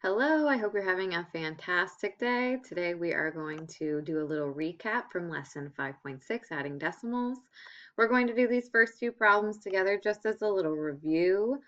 Hello, I hope you're having a fantastic day. Today we are going to do a little recap from lesson 5.6, adding decimals. We're going to do these first two problems together just as a little review.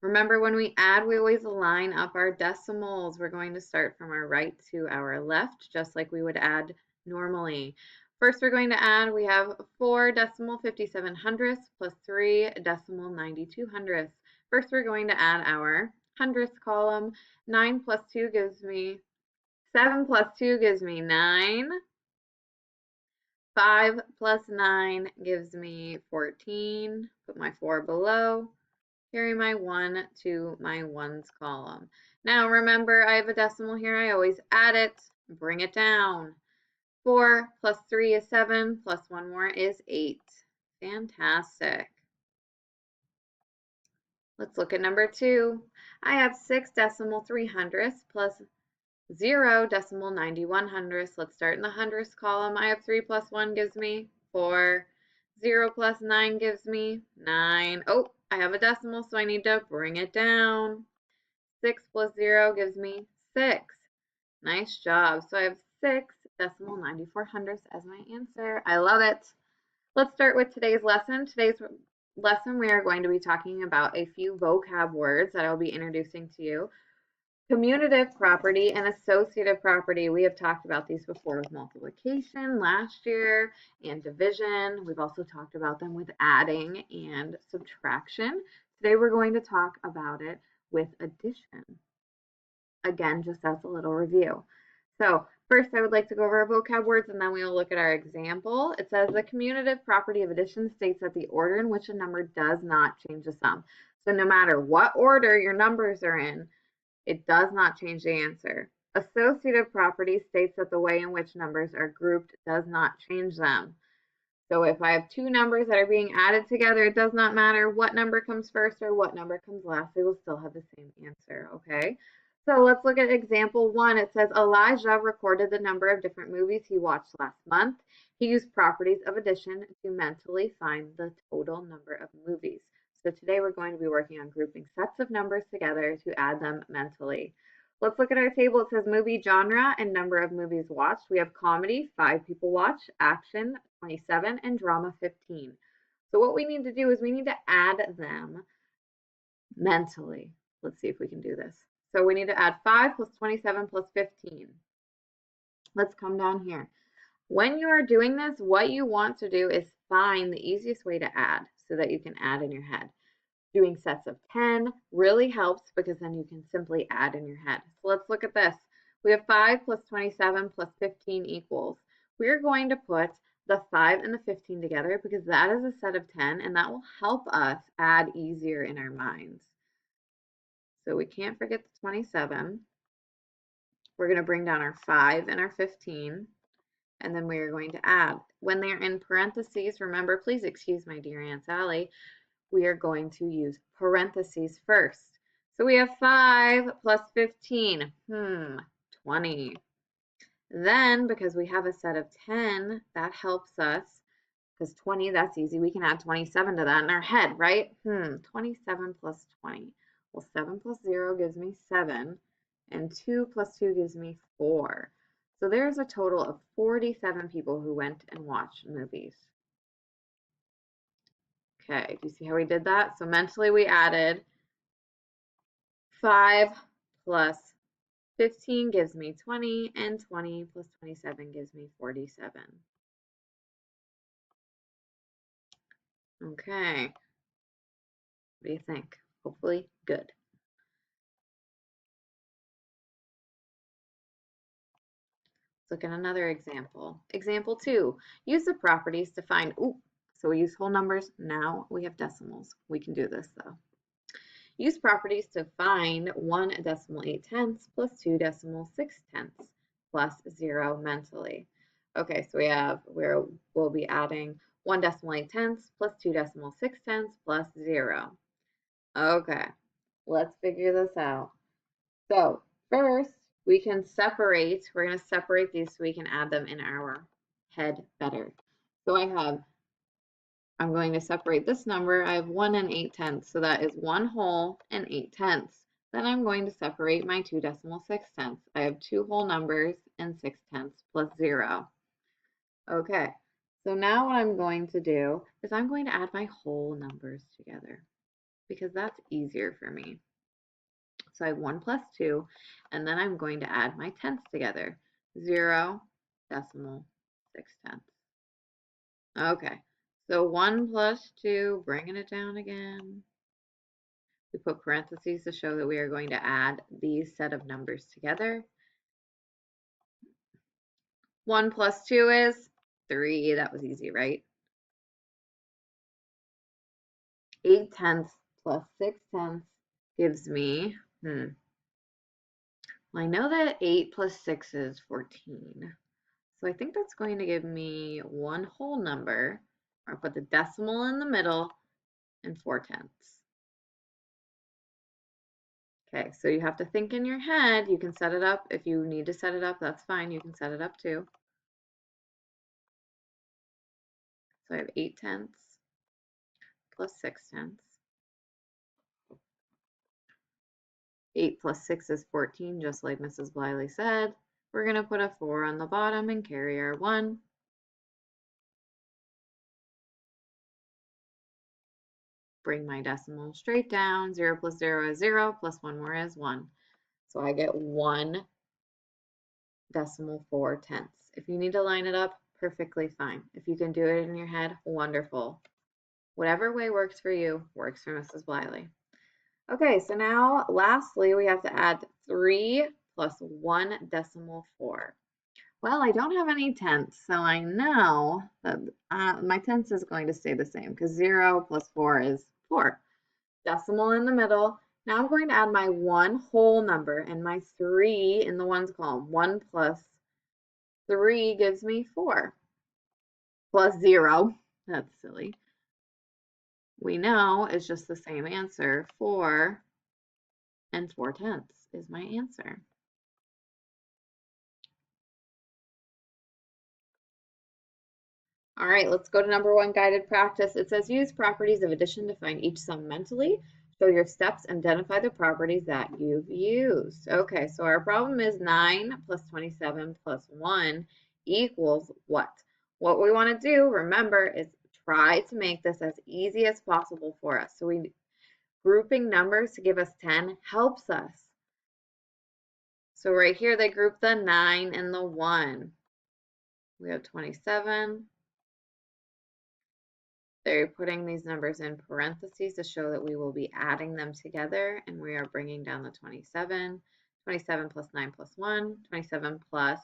Remember, when we add, we always line up our decimals. We're going to start from our right to our left, just like we would add normally. First, we're going to add, we have 4 decimal 57 hundredths plus 3 decimal 92 hundredths. First, we're going to add our hundredths column. 9 plus 2 gives me 7 plus 2 gives me 9. 5 plus 9 gives me 14. Put my 4 below. Carry my 1 to my ones column. Now remember, I have a decimal here. I always add it, bring it down. 4 plus 3 is 7, plus 1 more is 8. Fantastic. Let's look at number 2. I have 6 decimal 3 hundredths plus 0 decimal 91 hundredths. Let's start in the hundredths column. I have 3 plus 1 gives me 4. 0 plus 9 gives me 9. Oh, I have a decimal, so I need to bring it down. 6 plus 0 gives me 6. Nice job. So I have 6 decimal 94 hundredths as my answer. I love it. Let's start with today's lesson. Today's lesson, we are going to be talking about a few vocab words that I'll be introducing to you. Commutative property and associative property. We have talked about these before with multiplication last year and division. We've also talked about them with adding and subtraction. Today we're going to talk about it with addition. Again, just as a little review. So first I would like to go over our vocab words and then we will look at our example. It says the commutative property of addition states that the order in which a number does not change the sum. So no matter what order your numbers are in, it does not change the answer. Associative property states that the way in which numbers are grouped does not change them. So if I have two numbers that are being added together, it does not matter what number comes first or what number comes last. They will still have the same answer, okay? So let's look at example 1. It says Elijah recorded the number of different movies he watched last month. He used properties of addition to mentally find the total number of movies. So today we're going to be working on grouping sets of numbers together to add them mentally. Let's look at our table. It says movie genre and number of movies watched. We have comedy, 5 people watch, action, 27, and drama, 15. So what we need to do is we need to add them mentally. Let's see if we can do this. So we need to add 5 plus 27 plus 15. Let's come down here. When you are doing this, what you want to do is find the easiest way to add so that you can add in your head. Doing sets of 10 really helps because then you can simply add in your head. So let's look at this. We have 5 plus 27 plus 15 equals. We're going to put the 5 and the 15 together because that is a set of 10 and that will help us add easier in our minds. So we can't forget the 27. We're going to bring down our 5 and our 15. And then we are going to add. When they're in parentheses, remember, please excuse my dear Aunt Sally, we are going to use parentheses first. So we have 5 plus 15, 20. Then, because we have a set of 10, that helps us, because 20, that's easy. We can add 27 to that in our head, right? 27 plus 20. Well, 7 plus 0 gives me 7, and 2 plus 2 gives me 4. So there's a total of 47 people who went and watched movies. Okay, do you see how we did that? So mentally we added 5 plus 15 gives me 20, and 20 plus 27 gives me 47. Okay, what do you think? Hopefully good. Let's look at another example. Example 2, use the properties to find, so we use whole numbers, now we have decimals. We can do this though. Use properties to find 1 decimal 8 tenths plus 2 decimal 6 tenths plus 0 mentally. Okay, so we'll be adding 1 decimal 8 tenths plus 2 decimal 6 tenths plus 0. Okay, let's figure this out. So first, we can separate. We're going to separate these so we can add them in our head better. So I'm going to separate this number. I have 1 and 8 tenths. So that is 1 whole and 8 tenths. Then I'm going to separate my 2 decimal 6/10. I have 2 whole numbers and 6/10 plus 0. Okay, so now what I'm going to do is I'm going to add my whole numbers together because that's easier for me. So I have 1 plus 2, and then I'm going to add my tenths together. 0 decimal 6/10. Okay, so 1 plus 2, bringing it down again. We put parentheses to show that we are going to add these set of numbers together. 1 plus 2 is 3. That was easy, right? 8/10 plus 6/10 gives me, well, I know that 8 plus 6 is 14. So I think that's going to give me one whole number. I'll put the decimal in the middle and 4/10. Okay, so you have to think in your head. You can set it up. If you need to set it up, that's fine. You can set it up too. So I have 8/10 plus 6/10. 8 plus 6 is 14, just like Mrs. Bliley said. We're going to put a 4 on the bottom and carry our 1. Bring my decimal straight down. 0 plus 0 is 0, plus 1 more is 1. So I get 1 decimal 4/10. If you need to line it up, perfectly fine. If you can do it in your head, wonderful. Whatever way works for you, works for Mrs. Bliley. Okay, so now lastly, we have to add 3 plus 1 decimal 4. Well, I don't have any tenths, so I know that my tenths is going to stay the same because 0 plus 4 is 4. Decimal in the middle. Now I'm going to add my one whole number and my 3 in the ones column. 1 plus 3 gives me 4. Plus 0, that's silly. We know it's just the same answer. 4 and 4/10 is my answer. All right, let's go to number 1, guided practice. It says use properties of addition to find each sum mentally. Show your steps and identify the properties that you've used. Okay, so our problem is 9 plus 27 plus 1 equals what? What we want to do, remember, is try to make this as easy as possible for us. So grouping numbers to give us 10 helps us. So right here, they group the 9 and the 1. We have 27. They're putting these numbers in parentheses to show that we will be adding them together, and we are bringing down the 27. 27 plus 9 plus 1. 27 plus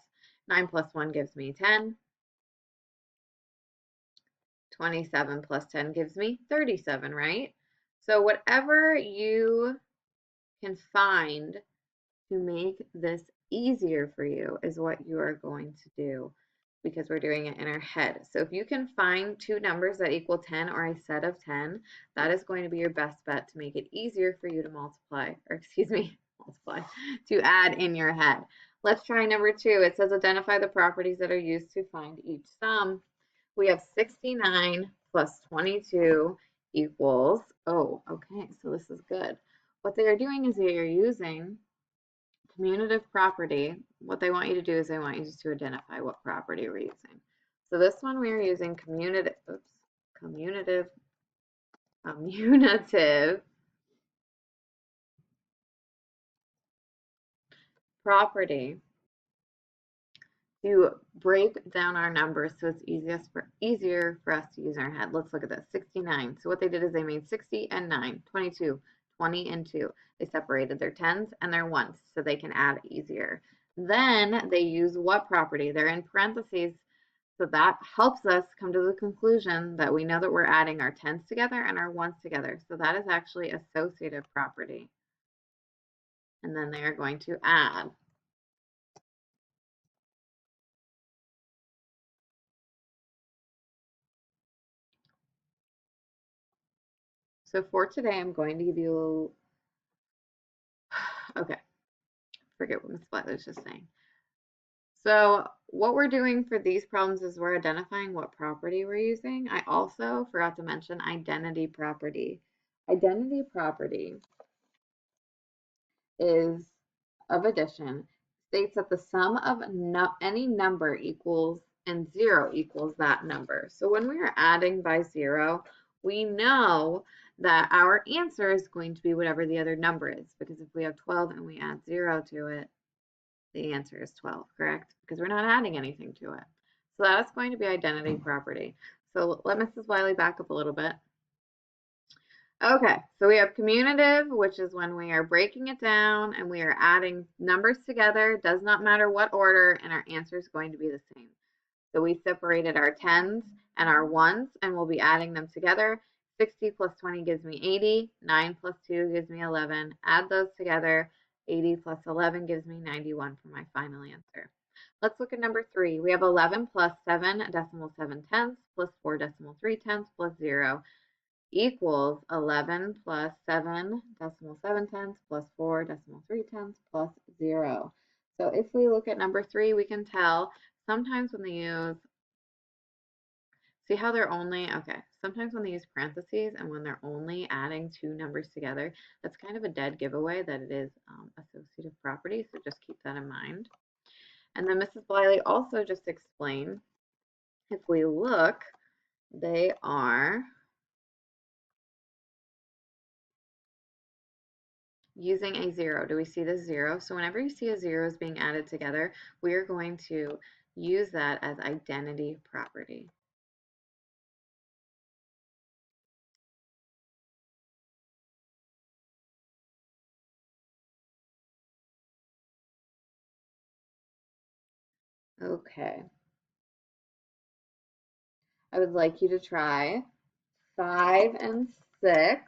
9 plus 1 gives me 10. 27 plus 10 gives me 37, right? So whatever you can find to make this easier for you is what you are going to do, because we're doing it in our head. So if you can find 2 numbers that equal 10 or a set of 10, that is going to be your best bet to make it easier for you to multiply, or excuse me, to add in your head. Let's try number 2. It says identify the properties that are used to find each sum. We have 69 plus 22 equals, oh, okay, so this is good. What they are doing is they are using commutative property. What they want you to do is they want you to identify what property we're using. So this one we are using commutative property to break down our numbers so it's easier for us to use in our head. Let's look at this. 69. So what they did is they made 60 and 9, 22, 20 and 2. They separated their tens and their ones so they can add easier. Then they use what property? They're in parentheses. So that helps us come to the conclusion that we know that we're adding our tens together and our ones together. So that is actually associative property. And then they are going to add. So for today, I'm going to give you, okay, forget what Ms. Bliley was just saying. So what we're doing for these problems is we're identifying what property we're using. I also forgot to mention identity property. Identity property of addition states that the sum of any number equals and 0 equals that number. So when we are adding by 0, we know that our answer is going to be whatever the other number is, because if we have 12 and we add 0 to it, the answer is 12, correct? Because we're not adding anything to it. So that's going to be identity property. So let Mrs. Wiley back up a little bit. Okay, so we have commutative, which is when we are breaking it down and we are adding numbers together, does not matter what order, and our answer is going to be the same. So we separated our tens and our ones, and we'll be adding them together. 60 plus 20 gives me 80, 9 plus 2 gives me 11. Add those together, 80 plus 11 gives me 91 for my final answer. Let's look at number 3. We have 11 plus 7 decimal 7 tenths plus 4 decimal 3 tenths plus 0 equals 11 plus 7 decimal 7 tenths plus 4 decimal 3 tenths plus 0. So if we look at number 3, we can tell sometimes when they use, see how they're only, okay, sometimes when they use parentheses and when they're only adding two numbers together, that's kind of a dead giveaway that it is associative property, so just keep that in mind. And then Mrs. Bliley also just explained, if we look, they are using a 0. Do we see the 0? So whenever you see a 0 is being added together, we are going to use that as identity property. Okay. I would like you to try 5 and 6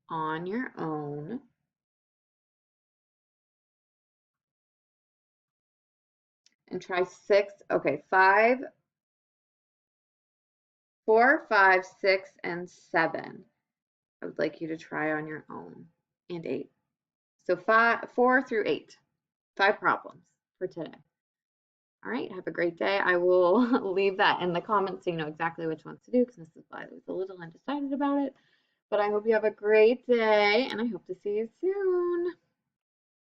on your own. And try 6, okay, 5, 4, 5, 6, and 7. I would like you to try on your own, and 8. So 4 through 8, 5 problems for today. All right, have a great day. I will leave that in the comments so you know exactly which ones to do, because Mrs. Blythe was a little undecided about it. But I hope you have a great day, and I hope to see you soon.